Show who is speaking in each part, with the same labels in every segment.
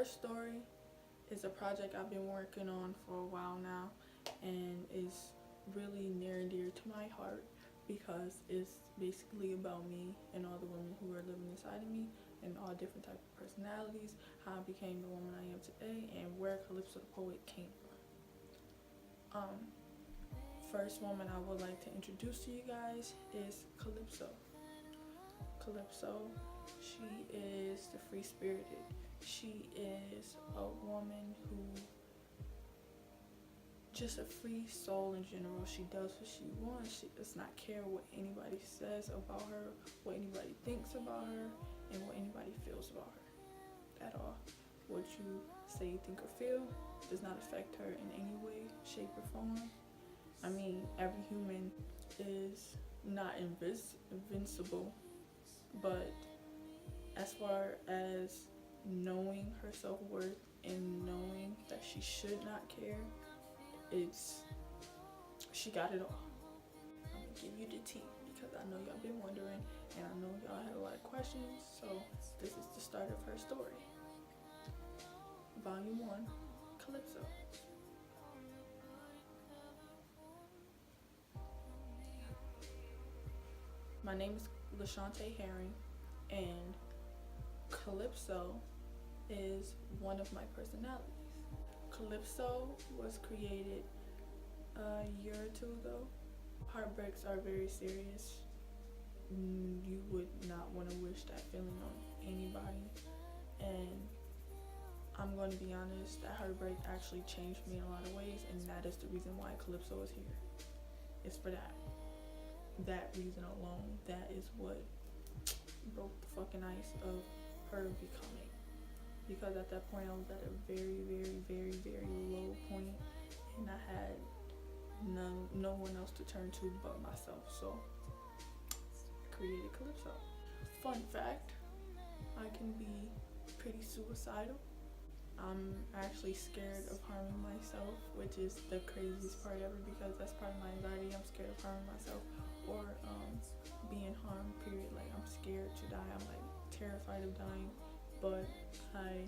Speaker 1: first story is a project I've been working on for a while now, and is really near and dear to my heart because it's basically about me and all the women who are living inside of me and all different types of personalities, how I became the woman I am today, and where Calypso the poet came from. First woman I would like to introduce to you guys is Calypso. Calypso, she is the free-spirited. She is a woman who, just a free soul in general. She does what she wants. She does not care what anybody says about her, what anybody thinks about her, and what anybody feels about her at all. What you say, think, or feel does not affect her in any way, shape, or form. I mean, every human is not invincible, but as far as knowing her self-worth and knowing that she should not care, she got it all. I'm gonna give you the tea because I know y'all been wondering, and I know y'all had a lot of questions, so this is the start of her story. Volume 1, Calypso. My name is LaShante Herring, and Calypso is one of my personalities. Calypso was created a year or two ago. Heartbreaks are very serious. You would not want to wish that feeling on anybody, and I'm going to be honest, that heartbreak actually changed me in a lot of ways, and that is the reason why Calypso is here. It's for that reason alone. That is what broke the fucking ice of her becoming, because at that point I was at a very, very, very, very low point, and I had no one else to turn to but myself, so I created Calypso. Fun fact, I can be pretty suicidal. I'm actually scared of harming myself, which is the craziest part ever, because that's part of my anxiety. I'm scared of harming myself or being harmed, period. Like, I'm scared to die. I'm like terrified of dying, but I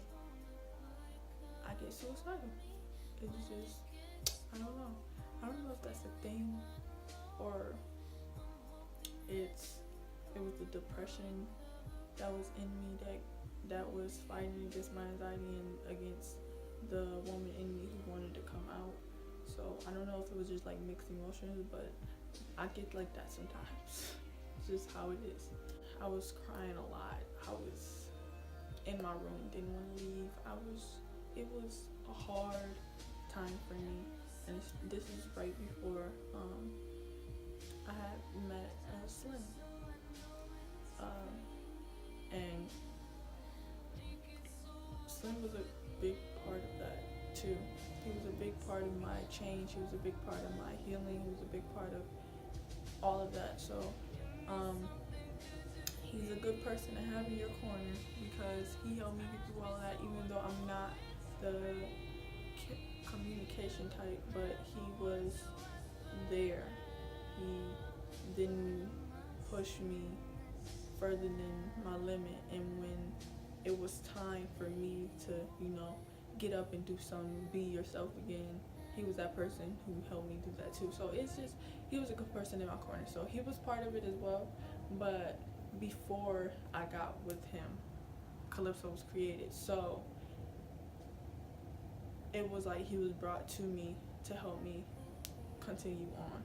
Speaker 1: get suicidal. It's just, I don't know if that's a thing, or it was the depression that was in me that was fighting against my anxiety and against the woman in me who wanted to come out. So I don't know if it was just like mixed emotions, but I get like that sometimes. It's just how it is. I was crying a lot. I was in my room, didn't want to leave. It was a hard time for me, and this is right before I had met Slim, and Slim was a big part of that too. He was a big part of my change. He was a big part of my healing. He was a big part of all of that. So he's a good person to have in your corner, because he helped me get through all of that, even though I'm not the communication type, but he was there. He didn't push me further than my limit, and when it was time for me to, get up and do something, be yourself again, he was that person who helped me do that too. So it's just, he was a good person in my corner, so he was part of it as well. But before I got with him, Calypso was created, so it was like he was brought to me to help me continue on.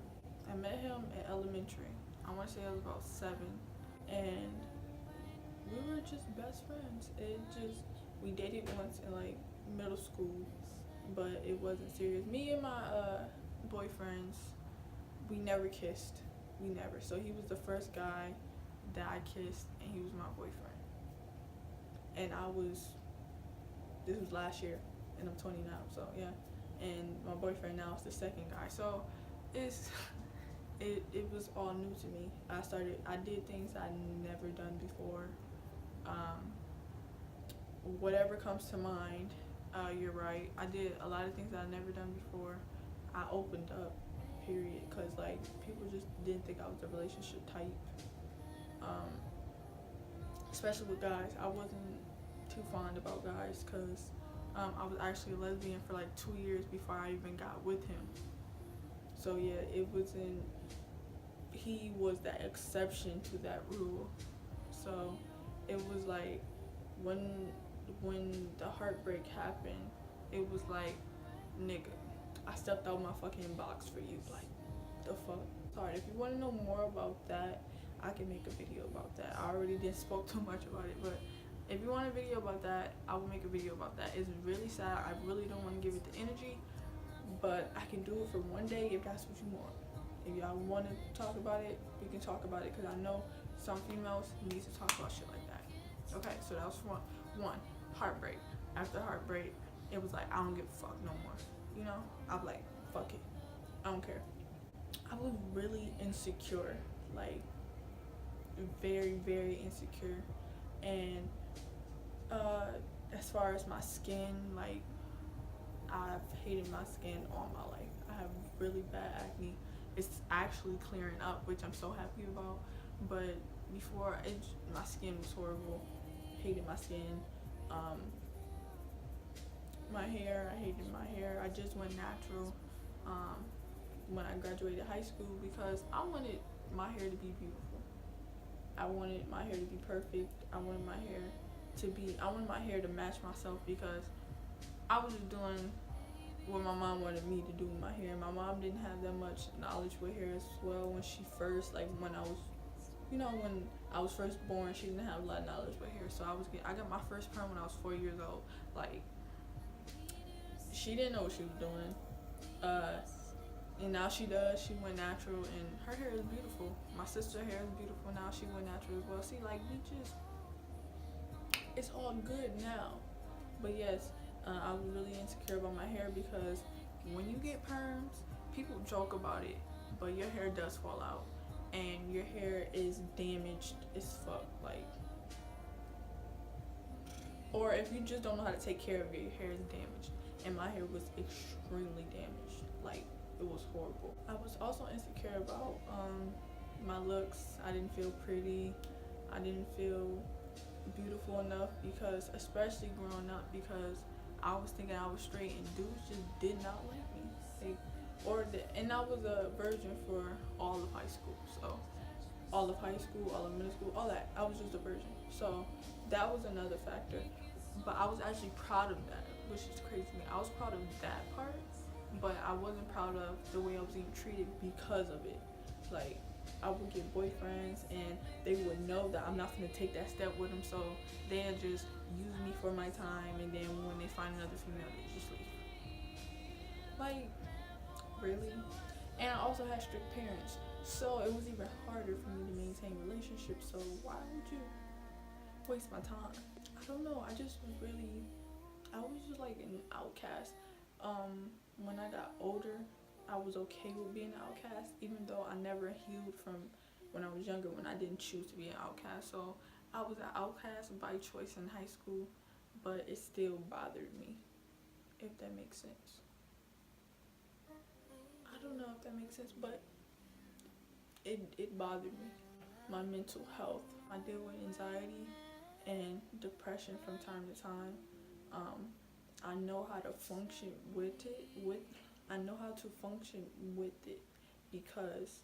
Speaker 1: I met him in elementary. I want to say I was about 7, and we were just best friends. We dated once in like middle school, but it wasn't serious. Me and my boyfriends, we never kissed. We never. So he was the first guy that I kissed, and he was my boyfriend. And this was last year, and I'm 20 now, so yeah. And my boyfriend now is the second guy. So it was all new to me. I did things I'd never done before. Whatever comes to mind, you're right. I did a lot of things that I'd never done before. I opened up, period, because like people just didn't think I was a relationship type. Especially with guys. I wasn't too fond about guys because I was actually a lesbian for like 2 years before I even got with him. So yeah, it wasn't. He was that exception to that rule. So it was like when the heartbreak happened, it was like, nigga, I stepped out my fucking box for you. Like, the fuck. Sorry, if you want to know more about that, I can make a video about that. I already did spoke too much about it, but if you want a video about that, I will make a video about that. It's really sad. I really don't want to give it the energy, but I can do it for one day if that's what you want. If y'all want to talk about it, we can talk about it, because I know some females need to talk about shit like that. Okay, so that was one. Heartbreak. After heartbreak, it was like, I don't give a fuck no more. You know? I'm like, fuck it. I don't care. I was really insecure. Like, very, very insecure. And as far as my skin, like, I've hated my skin all my life. I have really bad acne. It's actually clearing up, which I'm so happy about. But before, my skin was horrible. Hated my skin. My hair, I hated my hair. I just went natural when I graduated high school, because I wanted my hair to be beautiful. I wanted my hair to be perfect. I wanted my hair to match myself, because I was just doing what my mom wanted me to do with my hair. My mom didn't have that much knowledge with hair as well when she first, like when I was, when I was first born, she didn't have a lot of knowledge with hair. So I got my first perm when I was 4 years old. Like, she didn't know what she was doing. And now she does. She went natural, and her hair is beautiful. My sister's hair is beautiful now. She went natural as well. See, like, it's all good now. But yes, I was really insecure about my hair, because when you get perms, people joke about it, but your hair does fall out, and your hair is damaged as fuck. Like, or if you just don't know how to take care of it, your hair is damaged. And my hair was extremely damaged. Like, it was horrible. I was also insecure about my looks. I didn't feel pretty. I didn't feel beautiful enough, because especially growing up, because I was thinking I was straight, and dudes just did not like me. And I was a virgin for all of high school. So all of high school, all of middle school, all that. I was just a virgin. So that was another factor. But I was actually proud of that, which is crazy to me. I was proud of that part, but I wasn't proud of the way I was being treated because of it. Like, I would get boyfriends, and they would know that I'm not gonna take that step with them, so they'll just use me for my time, and then when they find another female, they just leave. Like, really? And I also had strict parents, so it was even harder for me to maintain relationships. So why would you waste my time? I don't know. I was just like an outcast. When I got older, I was okay with being an outcast, even though I never healed from when I was younger, when I didn't choose to be an outcast. So I was an outcast by choice in high school, but it still bothered me, if that makes sense. I don't know if that makes sense, but it bothered me. My mental health. I deal with anxiety and depression from time to time. I know how to function with it. I know how to function with it because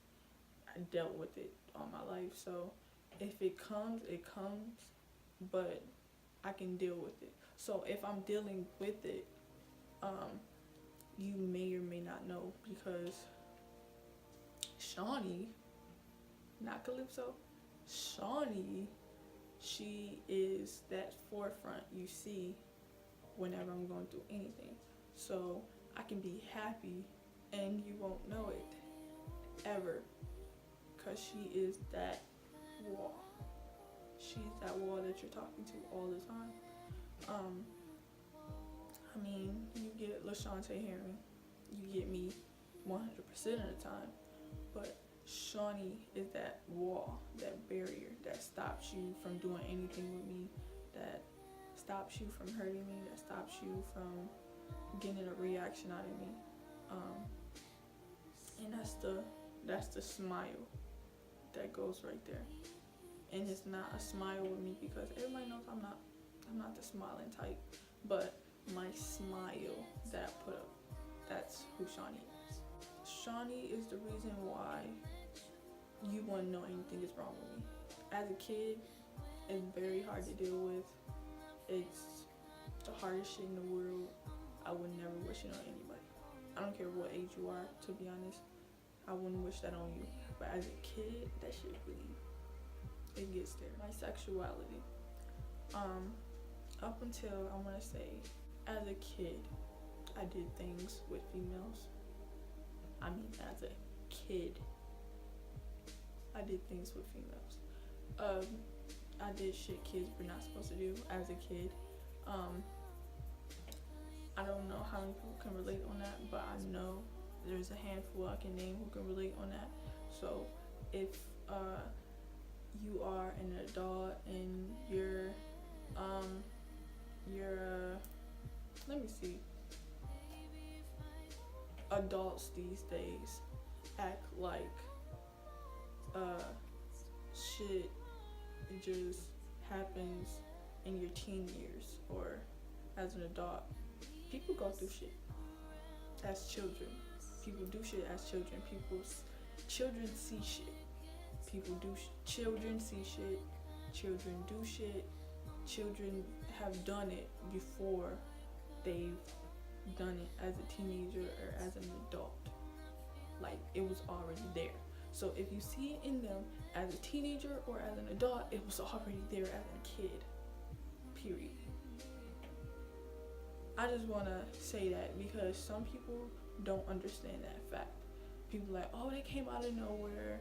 Speaker 1: I dealt with it all my life. So if it comes, it comes, but I can deal with it. So if I'm dealing with it, you may or may not know, because Shawnee, not Calypso, Shawnee, she is that forefront you see whenever I'm going through anything. So I can be happy and you won't know it ever, because she is that wall. She's that wall that you're talking to all the time. I mean, you get LaShante Herring, you get me 100% of the time, but Shawnee is that wall, that barrier that stops you from doing anything with me, that stops you from hurting me, that stops you from getting a reaction out of me. And that's the smile that goes right there. And it's not a smile with me, because everybody knows I'm not the smiling type, but my smile that I put up. That's who Shawnee is. Shawnee is the reason why you wouldn't know anything is wrong with me. As a kid, it's very hard to deal with. It's the hardest shit in the world. I would never wish it on anybody. I don't care what age you are, to be honest. I wouldn't wish that on you. But as a kid, that shit really, it gets there. My sexuality. Up until, I want to say, as a kid, I did things with females. I mean, as a kid, I did things with females. I did shit kids were not supposed to do as a kid. I don't know how many people can relate on that, but I know there's a handful I can name who can relate on that. So if you are an adult and you're let me see, adults these days act like shit just happens in your teen years or as an adult. People go through shit as children. People do shit as children. Children see shit. Children see shit. Children do shit. Children have done it before they've done it as a teenager or as an adult. Like, it was already there. So if you see it in them as a teenager or as an adult, it was already there as a kid. Period. I just want to say that because some people don't understand that fact. People like, oh, they came out of nowhere.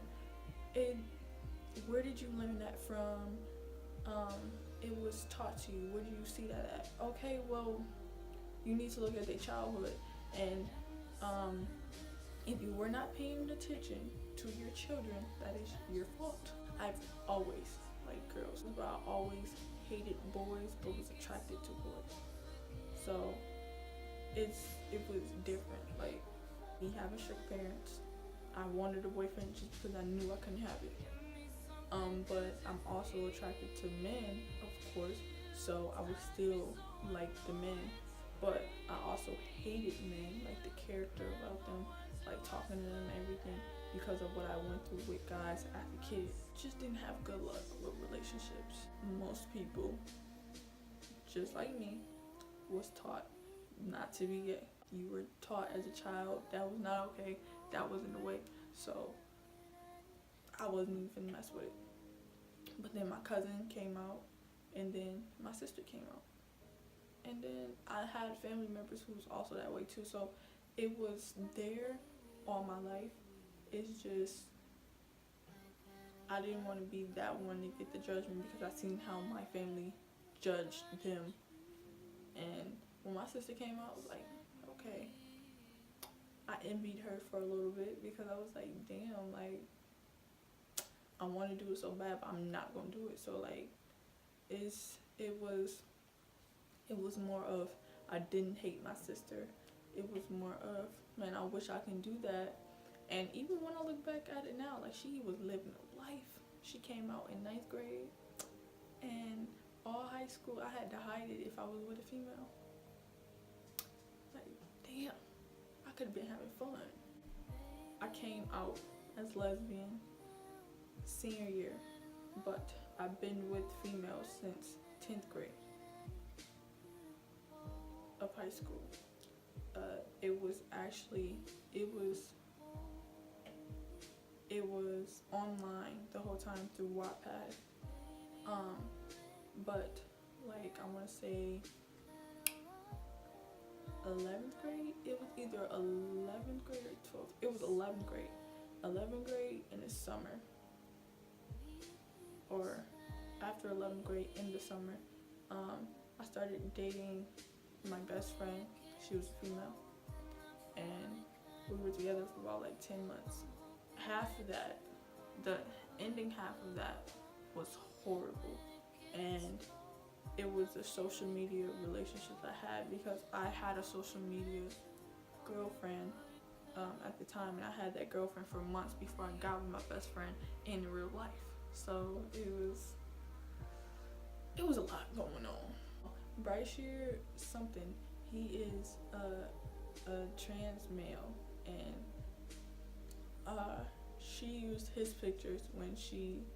Speaker 1: Where did you learn that from? It was taught to you. Where do you see that at? Okay, well, you need to look at their childhood. And if you were not paying attention to your children, that is your fault. I've always liked girls, but I always hated boys, but was attracted to boys. So it was different. Like, me having strict parents, I wanted a boyfriend just because I knew I couldn't have it. But I'm also attracted to men, of course, so I would still like the men. But I also hated men, like the character about them, like talking to them, everything, because of what I went through with guys as a kid. Just didn't have good luck with relationships. Most people, just like me, was taught not to be gay. You were taught as a child that was not okay, that wasn't the way, so I wasn't even finna mess with it. But then my cousin came out, and then my sister came out, and then I had family members who was also that way too, so it was there all my life. It's just I didn't want to be that one to get the judgment because I seen how my family judged them. And when my sister came out, I was like, okay. I envied her for a little bit because I was like, damn, like, I want to do it so bad, but I'm not going to do it. So, like, it was more of, I didn't hate my sister. It was more of, man, I wish I can do that. And even when I look back at it now, like, she was living a life. She came out in 9th grade, and all high school, I had to hide it if I was with a female. Like, damn, I could have been having fun. I came out as lesbian senior year, but I've been with females since 10th grade of high school. It was online the whole time through Wattpad. But like, I want to say 11th grade, it was either 11th grade or 12th. It was 11th grade. 11th grade in the summer, or after 11th grade in the summer, I started dating my best friend. She was a female, and we were together for about like 10 months. Half of that, the ending half of that was horrible, and it was a social media relationship I had because I had a social media girlfriend at the time, and I had that girlfriend for months before I got with my best friend in real life. So it was a lot going on. Bright Shear, something, He is a trans male, and she used his pictures when she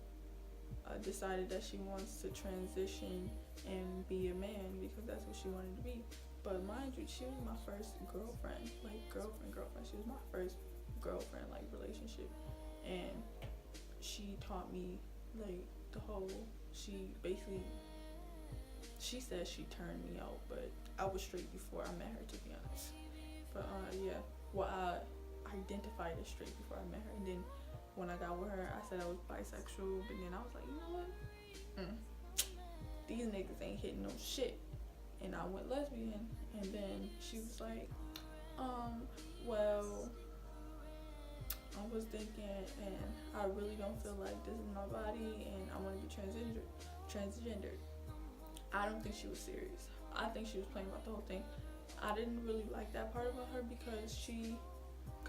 Speaker 1: decided that she wants to transition and be a man because that's what she wanted to be. But mind you, she was my first girlfriend, like girlfriend. She was my first girlfriend, like relationship, and she taught me like the whole. She said she turned me out, but I was straight before I met her, to be honest. But yeah, well, I identified as straight before I met her, and then when I got with her, I said I was bisexual, but then I was like, you know what? These niggas ain't hitting no shit. And I went lesbian, and then she was like, well, I was thinking, and I really don't feel like this is my body, and I want to be transgendered. I don't think she was serious. I think she was playing about the whole thing. I didn't really like that part about her because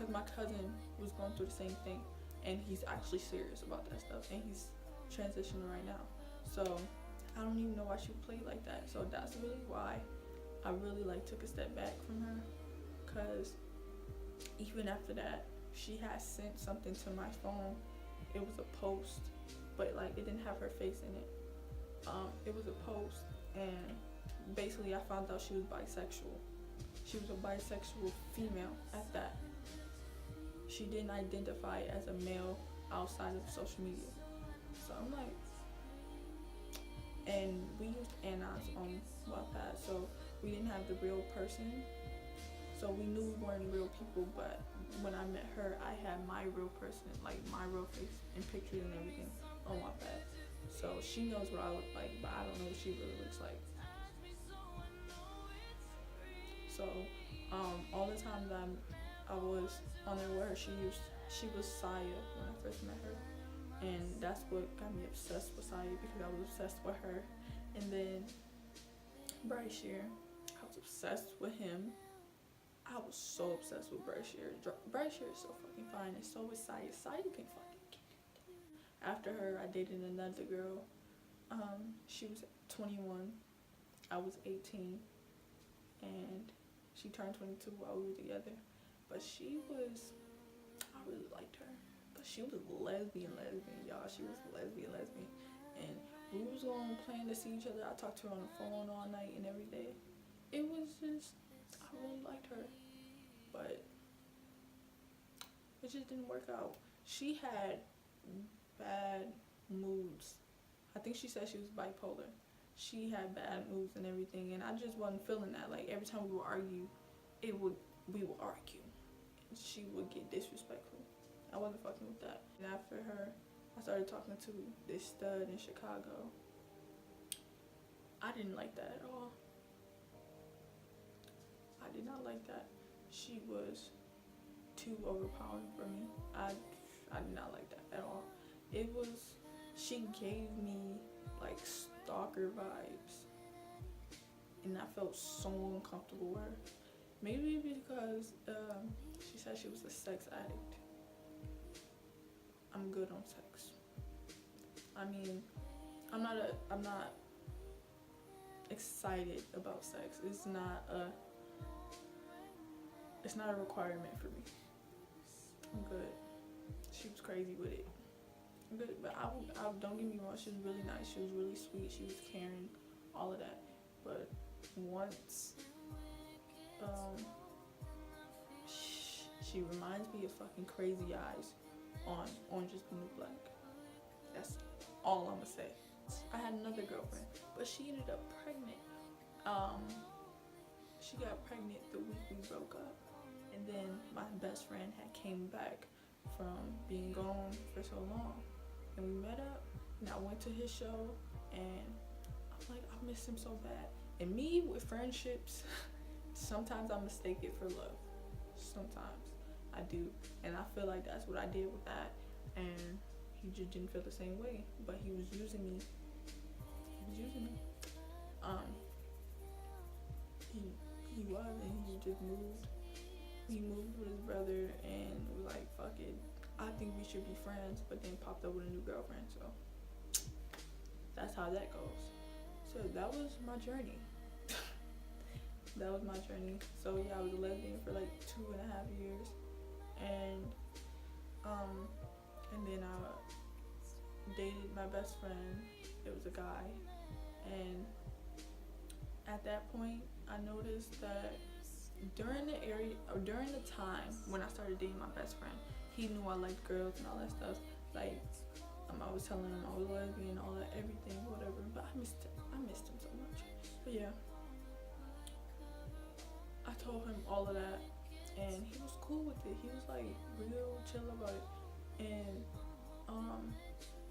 Speaker 1: my cousin was going through the same thing, and he's actually serious about that stuff, and he's transitioning right now. So I don't even know why she would play like that. So that's really why I really like took a step back from her, because even after that, she had sent something to my phone. It was a post, but like it didn't have her face in it. It was a post, and basically I found out she was bisexual. She was a bisexual female at that. She didn't identify as a male outside of social media. So I'm like, and we used anons on Wattpad, so we didn't have the real person. So we knew we weren't real people, but when I met her, I had my real person, like my real face and pictures and everything on Wattpad. So she knows what I look like, but I don't know what she really looks like. So all the time that I was on there with her, she was Saya when I first met her, and that's what got me obsessed with Saya, because I was obsessed with her. And then Bryce Shear, I was obsessed with him. I was so obsessed with Bryce Shear. Bryce Shear is so fucking fine, and so is Saya. Saya can fucking get it. After her, I dated another girl. She was 21, I was 18, and she turned 22 while we were together. But I really liked her. But she was lesbian, y'all. She was lesbian. And we was going playing to see each other. I talked to her on the phone all night and every day. It was just, I really liked her. But it just didn't work out. She had bad moods. I think she said she was bipolar. She had bad moods and everything, and I just wasn't feeling that. Like every time we would argue, we would argue. She would get disrespectful. I wasn't fucking with that. And after her, I started talking to this stud in Chicago. I didn't like that at all. I did not like that. She was too overpowering for me. I did not like that at all. She gave me like stalker vibes, and I felt so uncomfortable with her. Maybe because she said she was a sex addict. I'm good on sex. I mean, I'm not excited about sex. It's not a requirement for me. I'm good. She was crazy with it. I'm good, but I don't get me wrong. She was really nice. She was really sweet. She was caring, all of that. But once, she reminds me of fucking Crazy Eyes on Orange is the New Black. That's all I'm gonna say. I had another girlfriend, but she ended up pregnant. She got pregnant the week we broke up, and then my best friend had came back from being gone for so long, and we met up, and I went to his show, and I'm like, I miss him so bad. And me with friendships, sometimes I mistake it for love. Sometimes I do, and I feel like that's what I did with that, and he just didn't feel the same way, but he was using me. He was, and he just moved. He moved with his brother, and was like, fuck it, I think we should be friends, but then popped up with a new girlfriend, so that's how that goes. So that was my journey. that was my journey. So yeah, I was a lesbian for like 2.5 years, and then I dated my best friend. It was a guy, and at that point, I noticed that during the time when I started dating my best friend, he knew I liked girls and all that stuff. Like, I was telling him I was lesbian, all that, everything, whatever. But I missed him so much. But yeah, I told him all of that, and he was cool with it. He was like real chill about it, and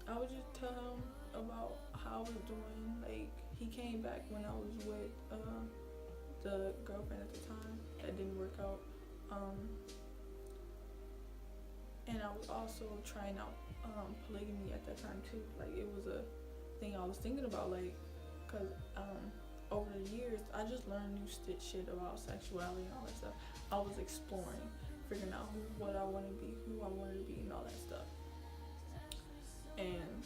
Speaker 1: I would just tell him about how I was doing. Like, he came back when I was with the girlfriend at the time that didn't work out, and I was also trying out polygamy at that time too. Like, it was a thing I was thinking about, like, cause over the years I just learned new shit about sexuality and all that stuff. I was exploring, figuring out what I wanted to be, who I wanted to be, and all that stuff. And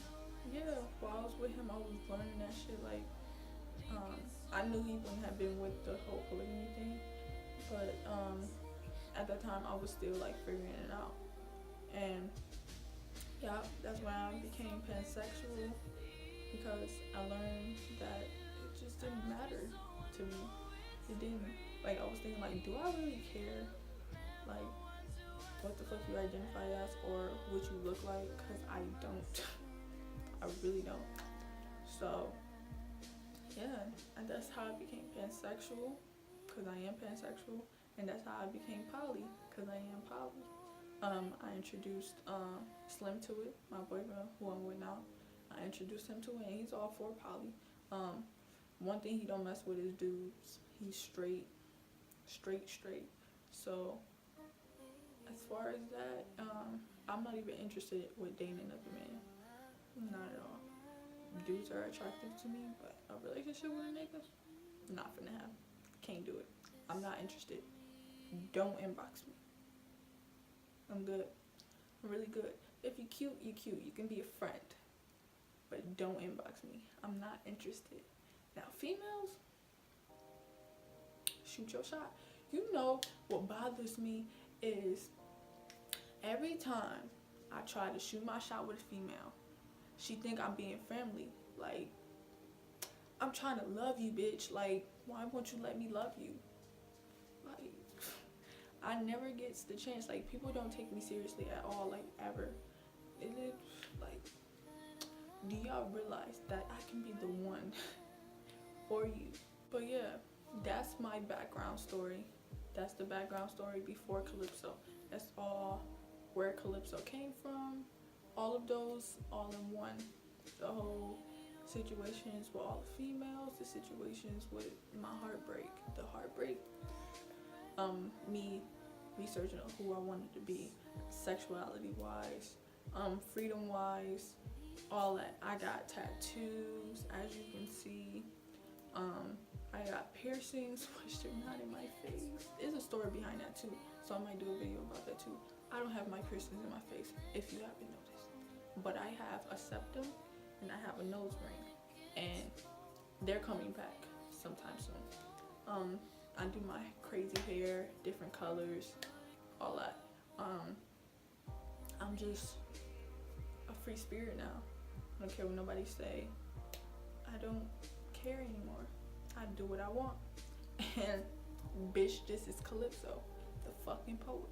Speaker 1: yeah, while I was with him, I was learning that shit. Like, I knew he wouldn't have been with the whole polygamy thing, but at that time I was still like figuring it out. And yeah, that's when I became pansexual, because I learned that it just didn't matter to me. It didn't. Like, I was thinking, like, do I really care, like, what the fuck you identify as or what you look like? Because I don't. I really don't. So yeah, and that's how I became pansexual, because I am pansexual, and that's how I became poly, because I am poly. I introduced Slim to it, my boyfriend who I'm with now. I introduced him to it, and he's all for poly. One thing he don't mess with is dudes. He's straight. So as far as that, I'm not even interested with dating another man. Not at all. Dudes are attractive to me, but a relationship with a nigga, not finna happen. Can't do it. I'm not interested. Don't inbox me. I'm good. I'm really good. If you're cute, you're cute. You can be a friend, but don't inbox me. I'm not interested. Now, females, shoot your shot. You know what bothers me is every time I try to shoot my shot with a female, she think I'm being friendly. Like, I'm trying to love you, bitch. Like, why won't you let me love you? Like, I never gets the chance. Like, people don't take me seriously at all, like, ever. It is, like, do y'all realize that I can be the one for you? But yeah, that's my background story. That's the background story before Calypso. That's all where Calypso came from. All of those, all in one. The whole situations with all the females, the situations with my heartbreak, the heartbreak, me researching who I wanted to be, sexuality wise, freedom wise, all that. I got tattoos, as you can see. I got piercings, which they're not in my face. There's a story behind that too, so I might do a video about that too. I don't have my piercings in my face, if you haven't noticed, but I have a septum and I have a nose ring, and they're coming back sometime soon. I do my crazy hair, different colors, all that. I'm just a free spirit now. I don't care what nobody say. I don't care anymore. I do what I want. And bitch, this is Calypso, the fucking poet.